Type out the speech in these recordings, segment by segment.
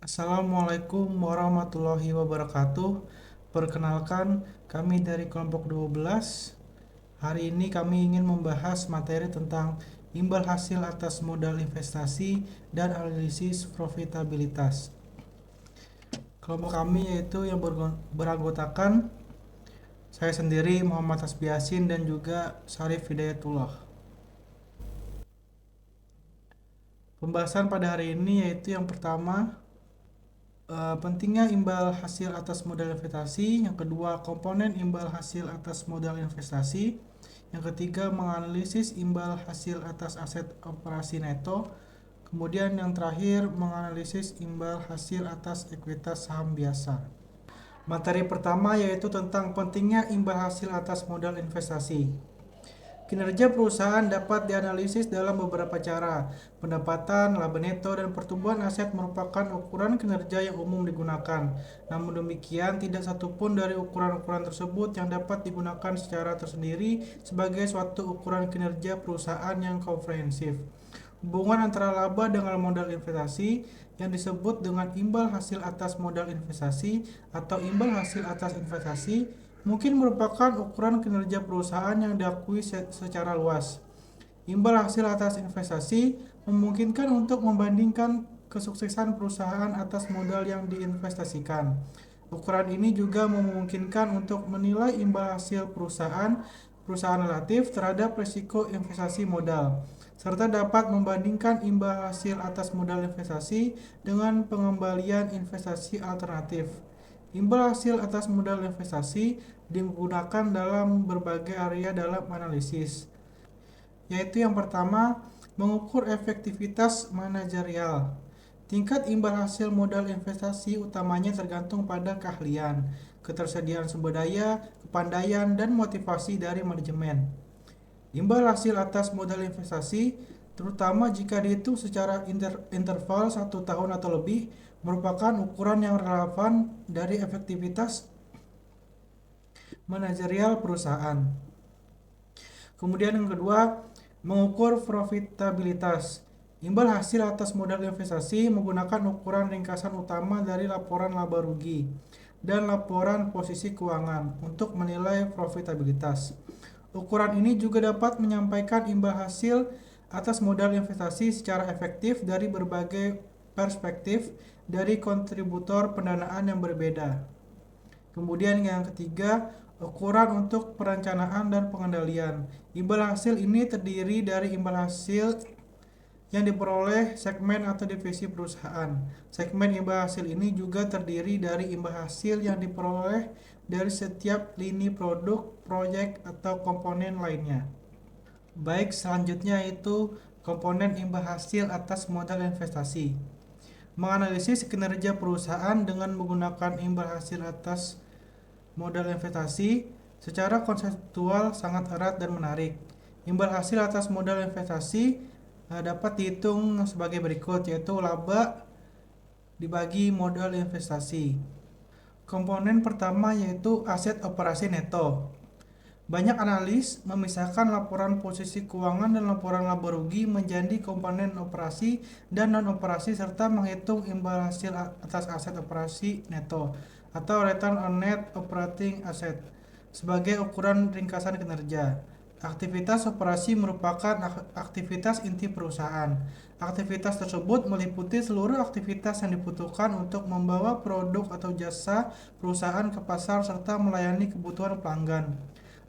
Assalamualaikum warahmatullahi wabarakatuh. Perkenalkan, kami dari kelompok 12. Hari ini kami ingin membahas materi tentang imbal hasil atas modal investasi dan analisis profitabilitas. Kelompok kami yaitu yang beranggotakan saya sendiri, Muhammad Hasbi Yasin, dan juga Syarif Hidayatullah. Pembahasan pada hari ini yaitu yang pertama, pentingnya imbal hasil atas modal investasi. Yang kedua, komponen imbal hasil atas modal investasi. Yang ketiga, menganalisis imbal hasil atas aset operasi neto. Kemudian yang terakhir, menganalisis imbal hasil atas ekuitas saham biasa. Materi pertama yaitu tentang pentingnya imbal hasil atas modal investasi. Kinerja perusahaan dapat dianalisis dalam beberapa cara. Pendapatan, laba neto, dan pertumbuhan aset merupakan ukuran kinerja yang umum digunakan. Namun demikian, tidak satupun dari ukuran-ukuran tersebut yang dapat digunakan secara tersendiri sebagai suatu ukuran kinerja perusahaan yang komprehensif. Hubungan antara laba dengan modal investasi yang disebut dengan imbal hasil atas modal investasi atau imbal hasil atas investasi mungkin merupakan ukuran kinerja perusahaan yang diakui secara luas. Imbal hasil atas investasi memungkinkan untuk membandingkan kesuksesan perusahaan atas modal yang diinvestasikan. Ukuran ini juga memungkinkan untuk menilai imbal hasil perusahaan relatif terhadap risiko investasi modal, serta dapat membandingkan imbal hasil atas modal investasi dengan pengembalian investasi alternatif. Imbal hasil atas modal investasi digunakan dalam berbagai area dalam analisis, yaitu yang pertama, mengukur efektivitas manajerial. Tingkat imbal hasil modal investasi utamanya tergantung pada keahlian, ketersediaan sumber daya, kepandaian, dan motivasi dari manajemen. Imbal hasil atas modal investasi, terutama jika dihitung secara interval 1 tahun atau lebih, merupakan ukuran yang relevan dari efektivitas manajerial perusahaan. Kemudian yang kedua, mengukur profitabilitas. Imbal hasil atas modal investasi menggunakan ukuran ringkasan utama dari laporan laba rugi dan laporan posisi keuangan untuk menilai profitabilitas. Ukuran ini juga dapat menyampaikan imbal hasil atas modal investasi secara efektif dari berbagai perspektif dari kontributor pendanaan yang berbeda. Kemudian yang ketiga, ukuran untuk perencanaan dan pengendalian. Imbal hasil ini terdiri dari imbal hasil yang diperoleh segmen atau divisi perusahaan. Segmen imbal hasil ini juga terdiri dari imbal hasil yang diperoleh dari setiap lini produk, proyek, atau komponen lainnya. Baik, selanjutnya yaitu komponen imbal hasil atas modal investasi. Menganalisis kinerja perusahaan dengan menggunakan imbal hasil atas modal investasi secara konseptual sangat erat dan menarik. Imbal hasil atas modal investasi dapat dihitung sebagai berikut, yaitu laba dibagi modal investasi. Komponen pertama yaitu aset operasi neto. Banyak analis memisahkan laporan posisi keuangan dan laporan laba rugi menjadi komponen operasi dan non-operasi serta menghitung imbal hasil atas aset operasi neto atau return on net operating asset sebagai ukuran ringkasan kinerja. Aktivitas operasi merupakan aktivitas inti perusahaan. Aktivitas tersebut meliputi seluruh aktivitas yang dibutuhkan untuk membawa produk atau jasa perusahaan ke pasar serta melayani kebutuhan pelanggan.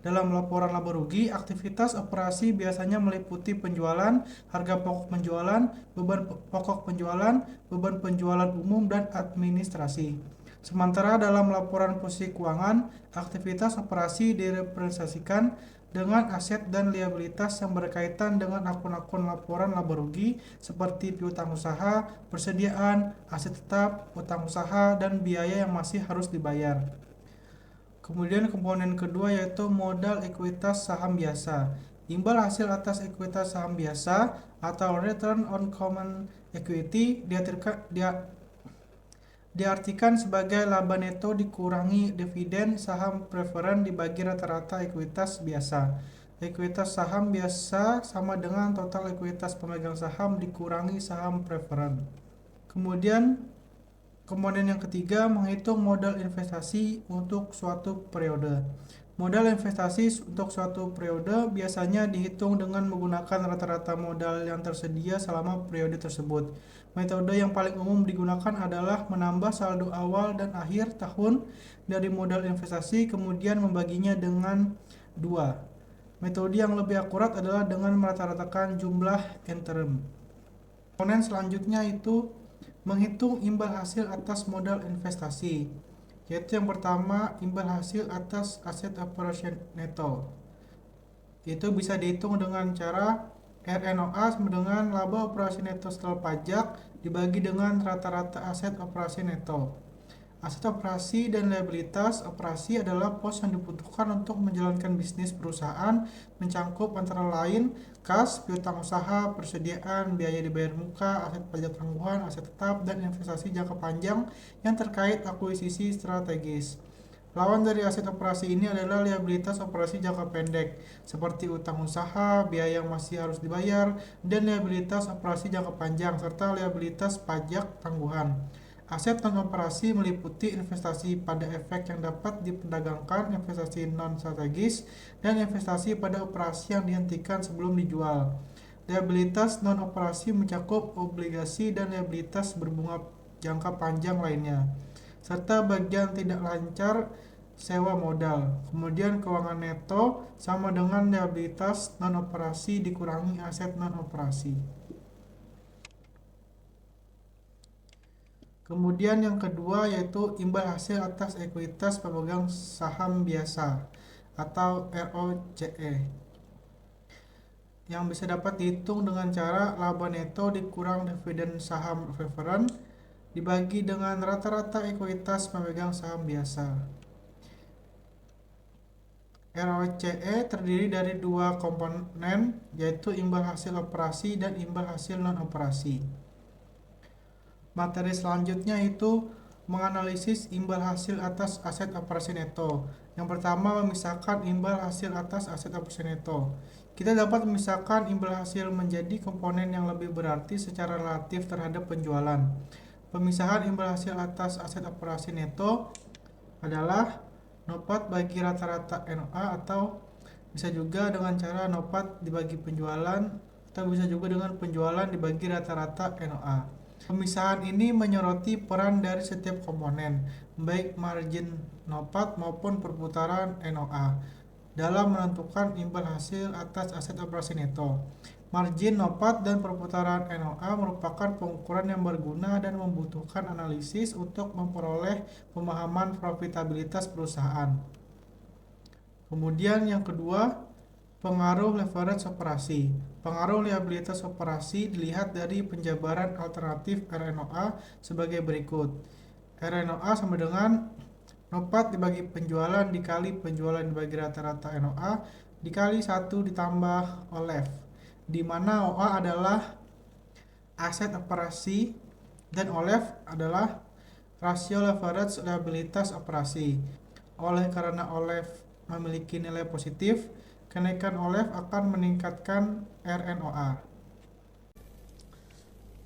Dalam laporan laba rugi, aktivitas operasi biasanya meliputi penjualan, harga pokok penjualan, beban pokok penjualan, beban penjualan umum, dan administrasi. Sementara dalam laporan posisi keuangan, aktivitas operasi direpresentasikan dengan aset dan liabilitas yang berkaitan dengan akun-akun laporan laba rugi seperti piutang usaha, persediaan, aset tetap, utang usaha, dan biaya yang masih harus dibayar. Kemudian komponen kedua yaitu modal ekuitas saham biasa. Imbal hasil atas ekuitas saham biasa atau return on common equity diartikan sebagai laba neto dikurangi dividen saham preferen dibagi rata-rata ekuitas biasa. Ekuitas saham biasa sama dengan total ekuitas pemegang saham dikurangi saham preferen. Kemudian Komponen yang ketiga, menghitung modal investasi untuk suatu periode. Modal investasi untuk suatu periode biasanya dihitung dengan menggunakan rata-rata modal yang tersedia selama periode tersebut. Metode yang paling umum digunakan adalah menambah saldo awal dan akhir tahun dari modal investasi, kemudian membaginya dengan 2. Metode yang lebih akurat adalah dengan merata-ratakan jumlah interim. Komponen selanjutnya itu menghitung imbal hasil atas modal investasi, yaitu yang pertama imbal hasil atas aset operasi neto. Itu bisa dihitung dengan cara RNOA sama dengan laba operasi neto setelah pajak dibagi dengan rata-rata aset operasi neto. Aset operasi dan liabilitas operasi adalah pos yang dibutuhkan untuk menjalankan bisnis perusahaan, mencangkup antara lain kas, piutang usaha, persediaan, biaya dibayar muka, aset pajak tangguhan, aset tetap, dan investasi jangka panjang yang terkait akuisisi strategis. Lawan dari aset operasi ini adalah liabilitas operasi jangka pendek, seperti utang usaha, biaya yang masih harus dibayar, dan liabilitas operasi jangka panjang, serta liabilitas pajak tangguhan. Aset non-operasi meliputi investasi pada efek yang dapat diperdagangkan, investasi non-strategis, dan investasi pada operasi yang dihentikan sebelum dijual. Liabilitas non-operasi mencakup obligasi dan liabilitas berbunga jangka panjang lainnya, serta bagian tidak lancar sewa modal. Kemudian keuangan neto sama dengan liabilitas non-operasi dikurangi aset non-operasi. Kemudian yang kedua yaitu imbal hasil atas ekuitas pemegang saham biasa atau ROCE, yang bisa dapat dihitung dengan cara laba neto dikurang dividen saham preferred dibagi dengan rata-rata ekuitas pemegang saham biasa. ROCE terdiri dari dua komponen, yaitu imbal hasil operasi dan imbal hasil non-operasi. Materi selanjutnya itu menganalisis imbal hasil atas aset operasi neto. Yang pertama, memisahkan imbal hasil atas aset operasi neto. Kita dapat memisahkan imbal hasil menjadi komponen yang lebih berarti secara relatif terhadap penjualan. Pemisahan imbal hasil atas aset operasi neto adalah NOPAT bagi rata-rata NOA, atau bisa juga dengan cara NOPAT dibagi penjualan, atau bisa juga dengan penjualan dibagi rata-rata NOA. Pemisahan ini menyoroti peran dari setiap komponen, baik margin NOPAT maupun perputaran NOA, dalam menentukan imbal hasil atas aset operasi neto. Margin NOPAT dan perputaran NOA merupakan pengukuran yang berguna dan membutuhkan analisis untuk memperoleh pemahaman profitabilitas perusahaan. Kemudian yang kedua, pengaruh leverage operasi. Pengaruh liabilitas operasi dilihat dari penjabaran alternatif RNOA sebagai berikut. RNOA sama dengan NOPAT dibagi penjualan dikali penjualan dibagi rata-rata NOA dikali 1 ditambah OLEV, di mana OA adalah aset operasi dan OLEV adalah rasio leverage liabilitas operasi. Oleh karena OLEV memiliki nilai positif, kenaikan OLEV akan meningkatkan RNOA.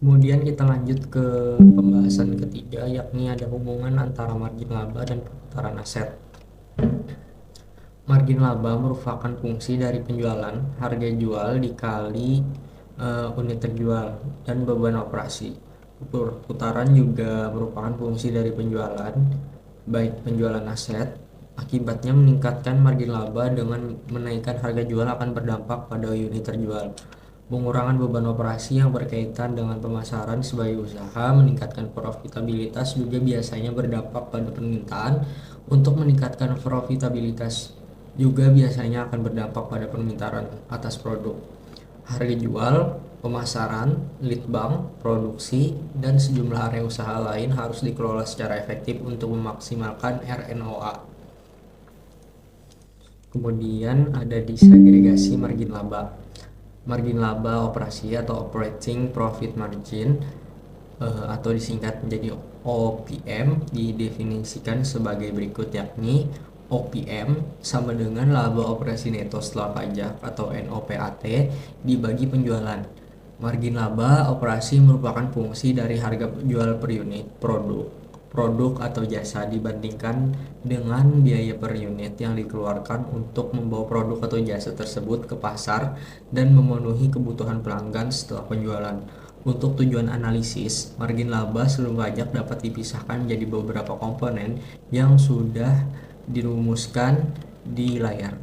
Kemudian kita lanjut ke pembahasan ketiga, yakni ada hubungan antara margin laba dan perputaran aset. Margin laba merupakan fungsi dari penjualan, harga jual dikali unit terjual, dan beban operasi. Perputaran juga merupakan fungsi dari penjualan, baik penjualan aset. Akibatnya meningkatkan margin laba dengan menaikkan harga jual akan berdampak pada unit terjual. Pengurangan beban operasi yang berkaitan dengan pemasaran sebagai usaha meningkatkan profitabilitas juga biasanya berdampak pada permintaan. Untuk meningkatkan profitabilitas juga biasanya akan berdampak pada permintaan atas produk. Harga jual, pemasaran, lead bank, produksi, dan sejumlah area usaha lain harus dikelola secara efektif untuk memaksimalkan RNOA. Kemudian ada disagregasi margin laba. Margin laba operasi atau operating profit margin atau disingkat menjadi OPM didefinisikan sebagai berikut, yakni OPM sama dengan laba operasi neto setelah pajak atau NOPAT dibagi penjualan. Margin laba operasi merupakan fungsi dari harga jual per unit produk. produk atau jasa dibandingkan dengan biaya per unit yang dikeluarkan untuk membawa produk atau jasa tersebut ke pasar dan memenuhi kebutuhan pelanggan setelah penjualan. Untuk tujuan analisis, margin laba sebelum pajak dapat dipisahkan menjadi beberapa komponen yang sudah dirumuskan di layar.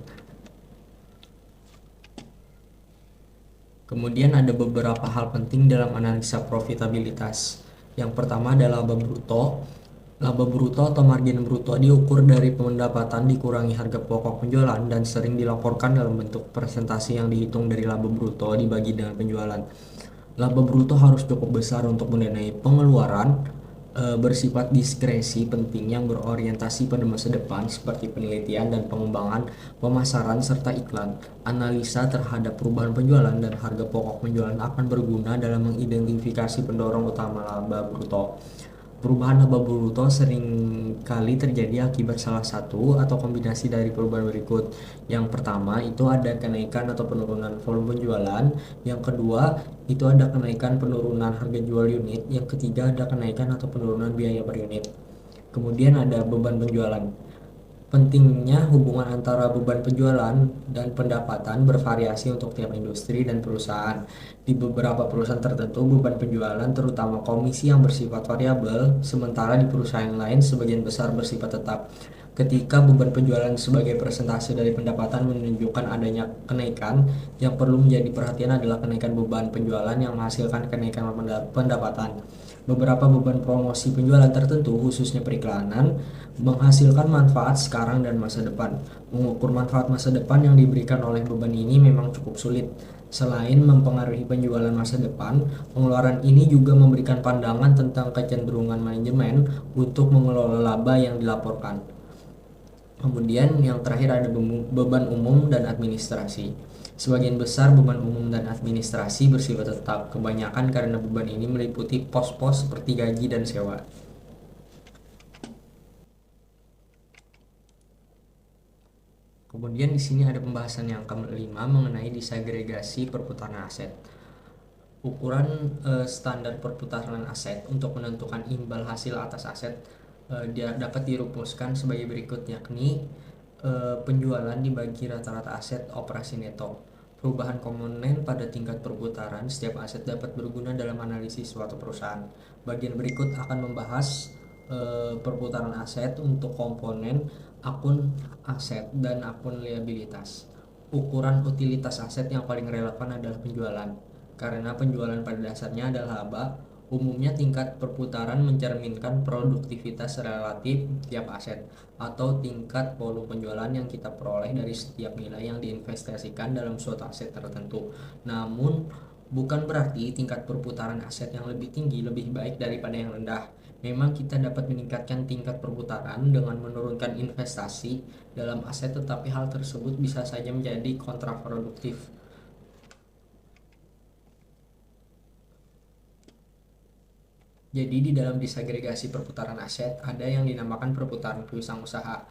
Kemudian ada beberapa hal penting dalam analisa profitabilitas. Yang pertama adalah laba bruto. Laba bruto atau margin bruto diukur dari pendapatan dikurangi harga pokok penjualan dan sering dilaporkan dalam bentuk presentasi yang dihitung dari laba bruto dibagi dengan penjualan. Laba bruto harus cukup besar untuk mendanai pengeluaran bersifat diskresi penting yang berorientasi pada masa depan seperti penelitian dan pengembangan, pemasaran, serta iklan. Analisa terhadap perubahan penjualan dan harga pokok penjualan akan berguna dalam mengidentifikasi pendorong utama laba bruto. Perubahan laba bruto seringkali terjadi akibat salah satu atau kombinasi dari perubahan berikut. Yang pertama itu ada kenaikan atau penurunan volume penjualan. Yang kedua itu ada kenaikan penurunan harga jual unit. Yang ketiga ada kenaikan atau penurunan biaya per unit. Kemudian ada beban penjualan. Pentingnya hubungan antara beban penjualan dan pendapatan bervariasi untuk tiap industri dan perusahaan. Di beberapa perusahaan tertentu, beban penjualan terutama komisi yang bersifat variabel, sementara di perusahaan lain sebagian besar bersifat tetap. Ketika beban penjualan sebagai persentase dari pendapatan menunjukkan adanya kenaikan, yang perlu menjadi perhatian adalah kenaikan beban penjualan yang menghasilkan kenaikan pendapatan. Beberapa beban promosi penjualan tertentu, khususnya periklanan, menghasilkan manfaat sekarang dan masa depan. Mengukur manfaat masa depan yang diberikan oleh beban ini memang cukup sulit. Selain mempengaruhi penjualan masa depan, pengeluaran ini juga memberikan pandangan tentang kecenderungan manajemen untuk mengelola laba yang dilaporkan. Kemudian yang terakhir ada beban umum dan administrasi. Sebagian besar beban umum dan administrasi bersifat tetap, kebanyakan karena beban ini meliputi pos-pos seperti gaji dan sewa. Kemudian di sini ada pembahasan yang kelima mengenai disagregasi perputaran aset. Ukuran standar perputaran aset untuk menentukan imbal hasil atas aset dapat dirumuskan sebagai berikut, yakni penjualan dibagi rata-rata aset operasi neto. Perubahan komponen pada tingkat perputaran setiap aset dapat berguna dalam analisis suatu perusahaan. Bagian berikut akan membahas perputaran aset untuk komponen akun aset dan akun liabilitas. Ukuran utilitas aset yang paling relevan adalah penjualan, karena penjualan pada dasarnya adalah laba. Umumnya tingkat perputaran mencerminkan produktivitas relatif tiap aset atau tingkat volume penjualan yang kita peroleh dari setiap nilai yang diinvestasikan dalam suatu aset tertentu. Namun, bukan berarti tingkat perputaran aset yang lebih tinggi lebih baik daripada yang rendah. Memang kita dapat meningkatkan tingkat perputaran dengan menurunkan investasi dalam aset, tetapi hal tersebut bisa saja menjadi kontraproduktif. Jadi di dalam disagregasi perputaran aset ada yang dinamakan perputaran piutang usaha.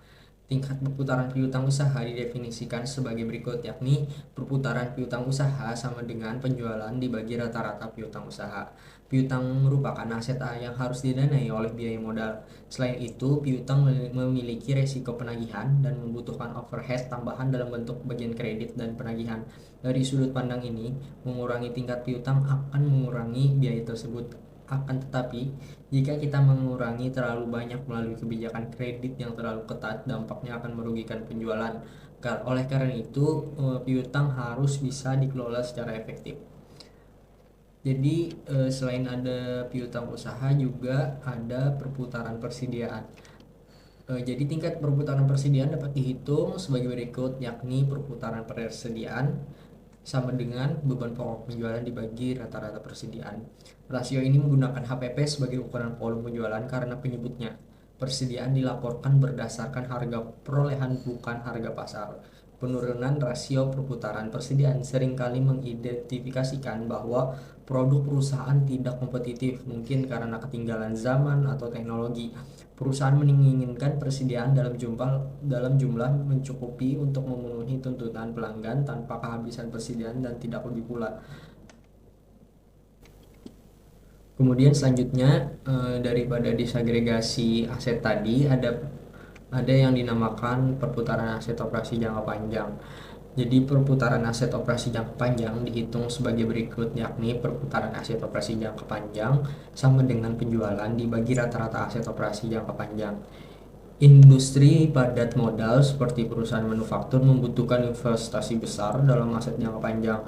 Tingkat perputaran piutang usaha didefinisikan sebagai berikut, yakni perputaran piutang usaha sama dengan penjualan dibagi rata-rata piutang usaha. Piutang merupakan aset yang harus didanai oleh biaya modal. Selain itu, piutang memiliki resiko penagihan dan membutuhkan overhead tambahan dalam bentuk bagian kredit dan penagihan. Dari sudut pandang ini, mengurangi tingkat piutang akan mengurangi biaya tersebut. Akan tetapi, jika kita mengurangi terlalu banyak melalui kebijakan kredit yang terlalu ketat, dampaknya akan merugikan penjualan. Oleh karena itu, piutang harus bisa dikelola secara efektif. Jadi, selain ada piutang usaha, juga ada perputaran persediaan. Jadi tingkat perputaran persediaan dapat dihitung sebagai berikut, yakni perputaran persediaan sama dengan beban pokok penjualan dibagi rata-rata persediaan. Rasio ini menggunakan HPP sebagai ukuran volume penjualan karena penyebutnya. Persediaan dilaporkan berdasarkan harga perolehan bukan harga pasar. Penurunan rasio perputaran persediaan seringkali mengidentifikasikan bahwa produk perusahaan tidak kompetitif, mungkin karena ketinggalan zaman atau teknologi. Perusahaan menginginkan persediaan dalam jumlah mencukupi untuk memenuhi tuntutan pelanggan tanpa kehabisan persediaan dan tidak lebih pula. Kemudian selanjutnya daripada disagregasi aset tadi ada yang dinamakan perputaran aset operasi jangka panjang. Jadi perputaran aset operasi jangka panjang dihitung sebagai berikut, yakni perputaran aset operasi jangka panjang sama dengan penjualan dibagi rata-rata aset operasi jangka panjang. Industri padat modal seperti perusahaan manufaktur membutuhkan investasi besar dalam aset jangka panjang.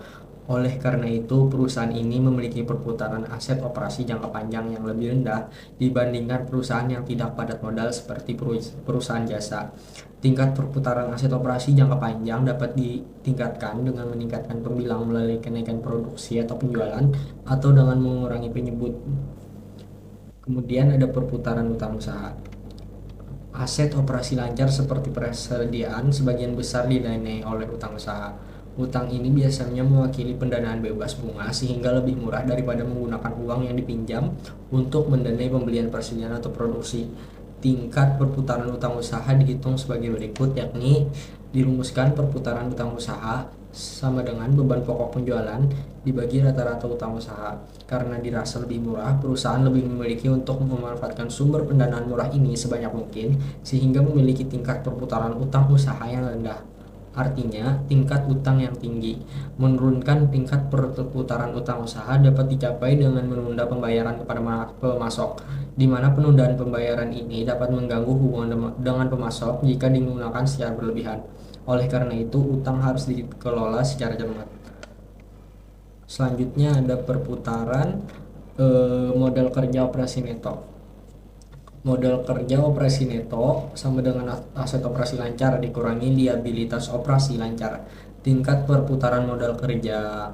Oleh karena itu, perusahaan ini memiliki perputaran aset operasi jangka panjang yang lebih rendah dibandingkan perusahaan yang tidak padat modal seperti perusahaan jasa. Tingkat perputaran aset operasi jangka panjang dapat ditingkatkan dengan meningkatkan pembilang melalui kenaikan produksi atau penjualan atau dengan mengurangi penyebut. Kemudian ada perputaran utang usaha. Aset operasi lancar seperti persediaan sebagian besar didanai oleh utang usaha. Utang ini biasanya mewakili pendanaan bebas bunga sehingga lebih murah daripada menggunakan uang yang dipinjam untuk mendanai pembelian persediaan atau produksi. Tingkat perputaran utang usaha dihitung sebagai berikut, yakni dirumuskan perputaran utang usaha sama dengan beban pokok penjualan dibagi rata-rata utang usaha. Karena dirasa lebih murah, perusahaan lebih memiliki untuk memanfaatkan sumber pendanaan murah ini sebanyak mungkin sehingga memiliki tingkat perputaran utang usaha yang rendah. Artinya, tingkat utang yang tinggi. Menurunkan tingkat perputaran utang usaha dapat dicapai dengan menunda pembayaran kepada pemasok, di mana penundaan pembayaran ini dapat mengganggu hubungan dengan pemasok jika digunakan secara berlebihan. Oleh karena itu, utang harus dikelola secara cermat. Selanjutnya ada perputaran modal kerja operasi neto. Modal kerja operasi neto sama dengan aset operasi lancar dikurangi liabilitas operasi lancar. Tingkat perputaran modal kerja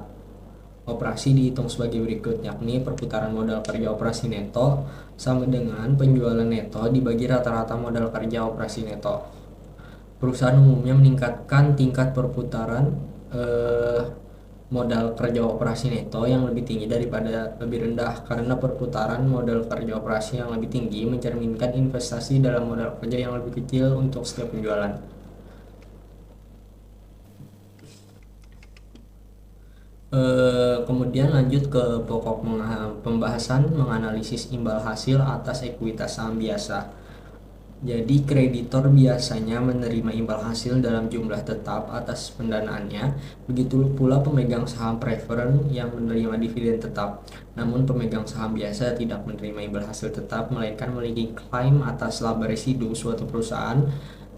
operasi dihitung sebagai berikut, yakni perputaran modal kerja operasi neto sama dengan penjualan neto dibagi rata-rata modal kerja operasi neto. Perusahaan umumnya meningkatkan tingkat perputaran modal kerja operasi neto yang lebih tinggi daripada lebih rendah, karena perputaran modal kerja operasi yang lebih tinggi mencerminkan investasi dalam modal kerja yang lebih kecil untuk setiap penjualan. Kemudian lanjut ke pokok pembahasan menganalisis imbal hasil atas ekuitas saham biasa. Jadi kreditor biasanya menerima imbal hasil dalam jumlah tetap atas pendanaannya, begitu pula pemegang saham preferred yang menerima dividen tetap. Namun pemegang saham biasa tidak menerima imbal hasil tetap, melainkan memiliki klaim atas laba residu suatu perusahaan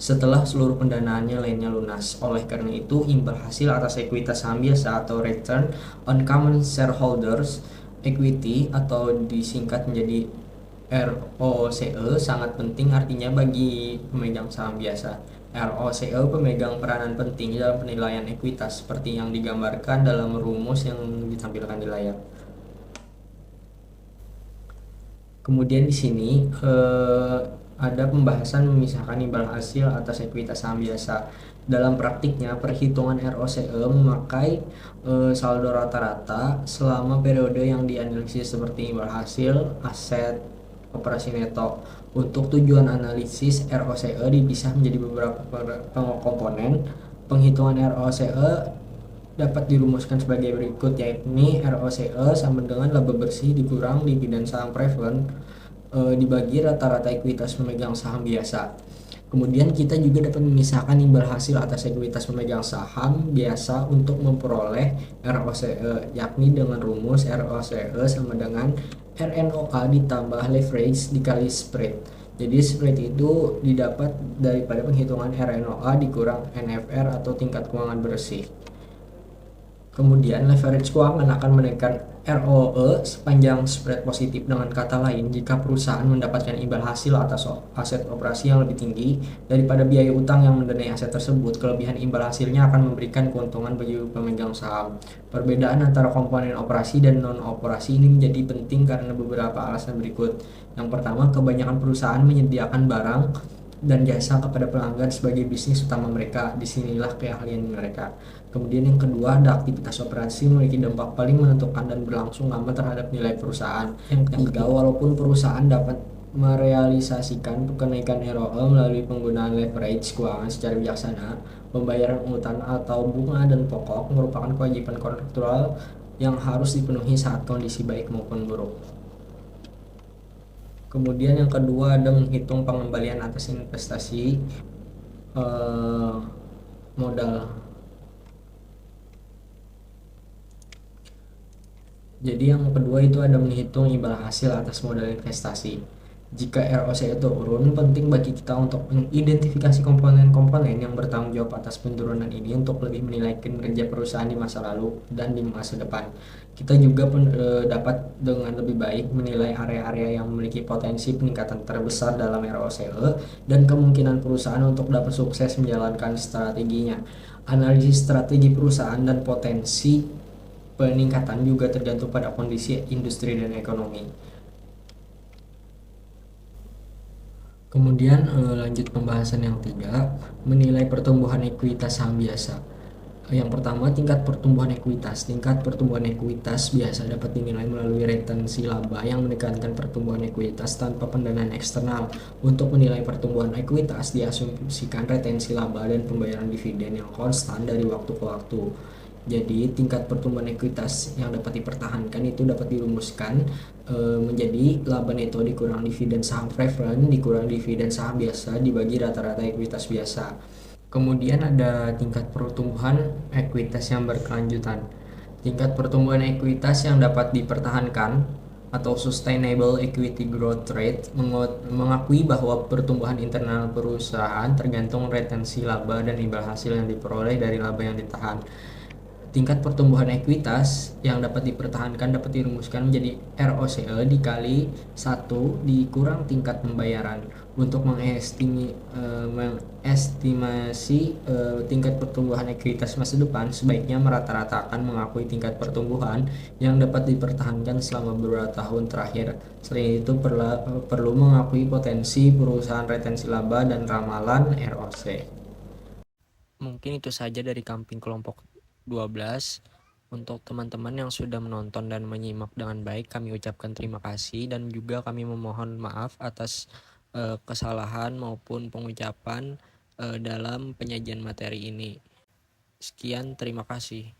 setelah seluruh pendanaannya lainnya lunas. Oleh karena itu, imbal hasil atas ekuitas saham biasa atau return on common shareholders equity atau disingkat menjadi ROCE sangat penting artinya bagi pemegang saham biasa. ROCE pemegang peranan penting dalam penilaian ekuitas seperti yang digambarkan dalam rumus yang ditampilkan di layar. Kemudian di sini ada pembahasan memisahkan imbal hasil atas ekuitas saham biasa. Dalam praktiknya, perhitungan ROCE memakai saldo rata-rata selama periode yang dianalisis seperti imbal hasil, aset, operasi neto. Untuk tujuan analisis, ROCE dipisah menjadi beberapa komponen. Penghitungan ROCE dapat dirumuskan sebagai berikut, yakni ROCE sama dengan laba bersih dikurang dividen saham preferred dibagi rata-rata ekuitas pemegang saham biasa. Kemudian kita juga dapat memisahkan imbal hasil atas ekuitas pemegang saham biasa untuk memperoleh ROCE, yakni dengan rumus ROCE sama dengan RNOA ditambah leverage dikali spread. Jadi spread itu didapat daripada penghitungan RNOA dikurang NFR atau tingkat keuangan bersih. Kemudian leverage keuangan akan menaikkan ROE sepanjang spread positif. Dengan kata lain, jika perusahaan mendapatkan imbal hasil atas aset operasi yang lebih tinggi daripada biaya utang yang mendanai aset tersebut, kelebihan imbal hasilnya akan memberikan keuntungan bagi pemegang saham. Perbedaan antara komponen operasi dan non-operasi ini menjadi penting karena beberapa alasan berikut. Yang pertama, kebanyakan perusahaan menyediakan barang dan jasa kepada pelanggan sebagai bisnis utama mereka. Disinilah keahlian mereka. Kemudian yang kedua, ada aktivitas operasi memiliki dampak paling menentukan dan berlangsung lama terhadap nilai perusahaan. Yang ketiga, walaupun perusahaan dapat merealisasikan kenaikan ROE melalui penggunaan leverage keuangan secara bijaksana, pembayaran utang atau bunga dan pokok merupakan kewajiban kontraktual yang harus dipenuhi saat kondisi baik maupun buruk. Kemudian yang kedua ada menghitung pengembalian atas investasi modal. Jadi yang kedua itu ada menghitung imbal hasil atas modal investasi. Jika ROC itu turun, penting bagi kita untuk mengidentifikasi komponen-komponen yang bertanggung jawab atas penurunan ini untuk lebih menilai kinerja perusahaan di masa lalu dan di masa depan. Kita juga dapat dengan lebih baik menilai area-area yang memiliki potensi peningkatan terbesar dalam ROCE dan kemungkinan perusahaan untuk dapat sukses menjalankan strateginya. Analisis strategi perusahaan dan potensi peningkatan juga tergantung pada kondisi industri dan ekonomi. Kemudian lanjut pembahasan yang ketiga, menilai pertumbuhan ekuitas saham biasa. Yang pertama, tingkat pertumbuhan ekuitas. Tingkat pertumbuhan ekuitas biasa dapat dinilai melalui retensi laba yang menekankan pertumbuhan ekuitas tanpa pendanaan eksternal. Untuk menilai pertumbuhan ekuitas, diasumsikan retensi laba dan pembayaran dividen yang konstan dari waktu ke waktu. Jadi tingkat pertumbuhan ekuitas yang dapat dipertahankan itu dapat dirumuskan menjadi laba neto dikurang dividen saham preferred dikurang dividen saham biasa dibagi rata-rata ekuitas biasa. Kemudian ada tingkat pertumbuhan ekuitas yang berkelanjutan. Tingkat pertumbuhan ekuitas yang dapat dipertahankan atau sustainable equity growth rate mengakui bahwa pertumbuhan internal perusahaan tergantung retensi laba dan imbal hasil yang diperoleh dari laba yang ditahan. Tingkat pertumbuhan ekuitas yang dapat dipertahankan dapat dirumuskan menjadi ROCE dikali 1 dikurang tingkat pembayaran. Untuk mengestimasi tingkat pertumbuhan ekuitas masa depan, sebaiknya merata-ratakan mengakui tingkat pertumbuhan yang dapat dipertahankan selama beberapa tahun terakhir. Selain itu perlu mengakui potensi perusahaan retensi laba dan ramalan ROC. Mungkin itu saja dari Kamping kelompok 12. Untuk teman-teman yang sudah menonton dan menyimak dengan baik, kami ucapkan terima kasih dan juga kami memohon maaf atas kesalahan maupun pengucapan dalam penyajian materi ini. Sekian, terima kasih.